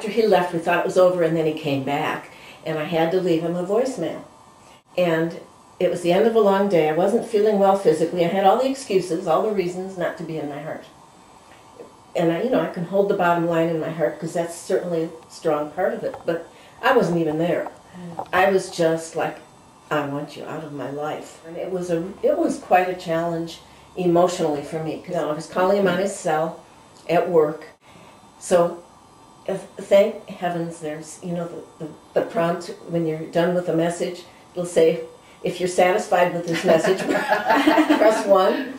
after he left, we thought it was over, and then he came back, and I had to leave him a voicemail. And it was the end of a long day. I wasn't feeling well physically. I had all the excuses, all the reasons not to be in my heart. And I can hold the bottom line in my heart because that's certainly a strong part of it. But I wasn't even there. I was just like, I want you out of my life. And it was quite a challenge emotionally for me, because I was calling him on his cell at work. So thank heavens there's, the prompt when you're done with a message, it'll say, if you're satisfied with this message, press 1.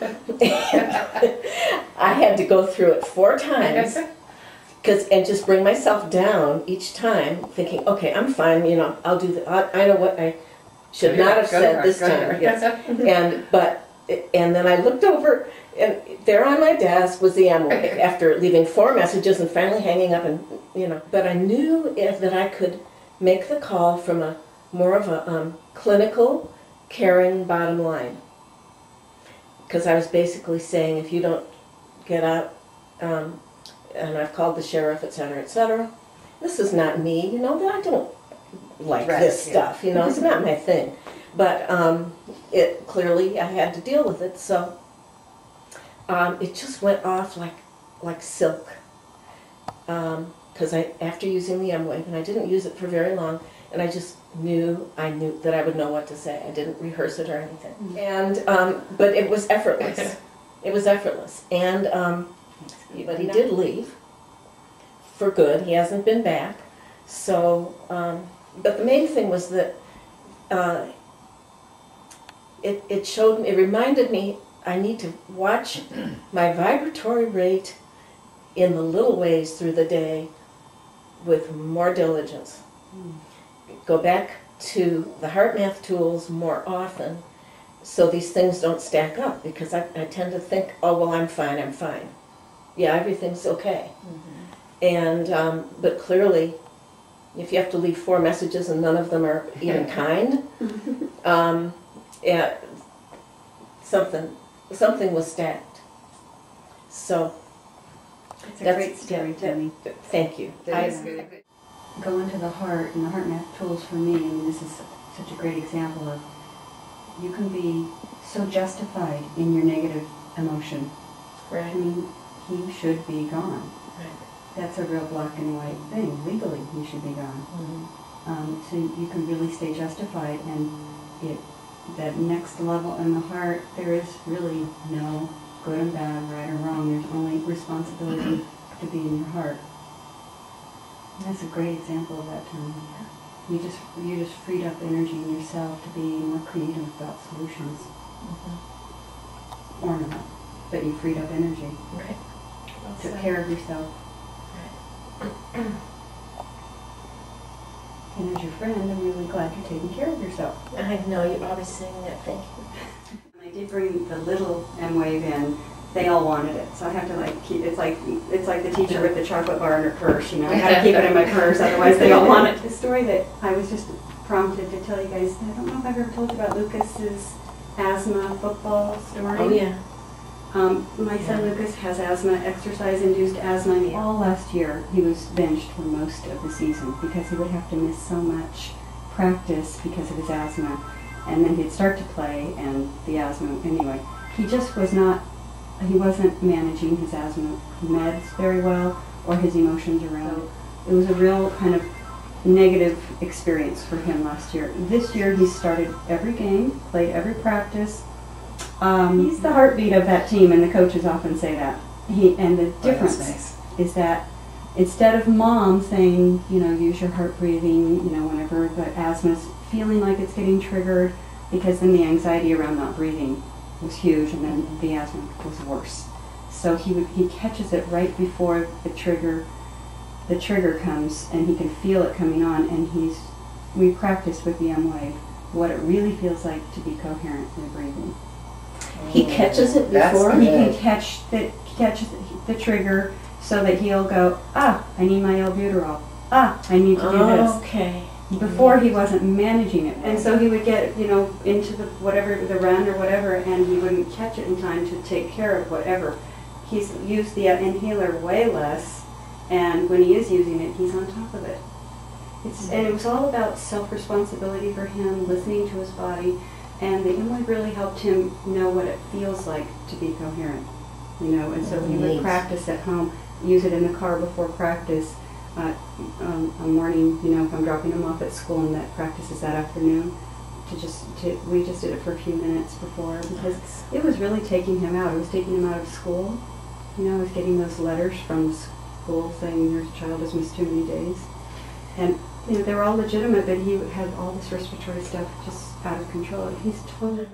I had to go through it 4 times and just bring myself down each time, thinking, okay, I'm fine, I'll do that. I know what I should not have said this time. Yes. And then I looked over, and there on my desk was the emWave after leaving 4 messages and finally hanging up, and But I knew that I could make the call from more of a clinical, caring bottom line, because I was basically saying, if you don't get out, and I've called the sheriff, etc., etc. This is not me, I don't like this stuff, it's not my thing. But it clearly, I had to deal with it, so it just went off like silk. Because after using the emWave, and I didn't use it for very long, and I just knew that I would know what to say. I didn't rehearse it or anything. And but it was effortless. It was effortless. And but he did leave for good. He hasn't been back. So, but the main thing was that it reminded me I need to watch my vibratory rate in the little ways through the day with more diligence. Go back to the HeartMath tools more often so these things don't stack up, because I tend to think, oh, well, I'm fine. Yeah, everything's okay. And, but clearly, if you have to leave 4 messages and none of them are even kind, yeah, something was stacked. So it's a great story, Tammy. Thank you. Go into the heart, and the HeartMath tools for me, this is such a great example of, you can be so justified in your negative emotion. Right. He should be gone. Right. That's a real black and white thing. Legally, he should be gone. So you can really stay justified, and that next level in the heart, there is really no good and bad, right or wrong. There's only responsibility to be in your heart. And that's a great example of that, Tony. You just freed up energy in yourself to be more creative about solutions. Or not, but you freed up energy. Right. Took care of yourself. Right. And as your friend, I'm really glad you're taking care of yourself. I know, you're always saying that, thank you. I did bring the little emWave in. They all wanted it, so I have to keep. It's like the teacher with the chocolate bar in her purse. I got to keep it in my purse, otherwise they all want it. The story that I was just prompted to tell you guys. I don't know if I've ever told you about Lucas's asthma football story. Oh yeah. My son Lucas has asthma, exercise-induced asthma. And all last year he was benched for most of the season because he would have to miss so much practice because of his asthma, and then he'd start to play and the asthma. Anyway, he just was not. He wasn't managing his asthma meds very well, or his emotions around it. It was a real kind of negative experience for him last year. This year he started every game, played every practice. He's the heartbeat of that team, and the coaches often say that. And the difference is that instead of mom saying, use your heart breathing, whenever the asthma's feeling like it's getting triggered, because then the anxiety around not breathing was huge, and then the asthma was worse. So he catches it right before the trigger comes, and he can feel it coming on, and we practiced with the emWave what it really feels like to be coherently breathing. He catches it before? He can catch the trigger so that he'll go, I need my albuterol. I need to do this. Okay. Before he wasn't managing it, and so he would get into the run or whatever, and he wouldn't catch it in time to take care of whatever. He's used the inhaler way less, And when he is using it, he's on top of it. And it was all about self-responsibility for him, listening to his body, and the emWave really helped him know what it feels like to be coherent. You know, and so he would practice at home, use it in the car before practice. A morning, you know, if I'm dropping him off at school and that practice is that afternoon, we just did it for a few minutes before, because it was really taking him out. It was taking him out of school. You know, I was getting those letters from the school saying your child has missed too many days. And you know, they were all legitimate, but he had all this respiratory stuff just out of control. He's totally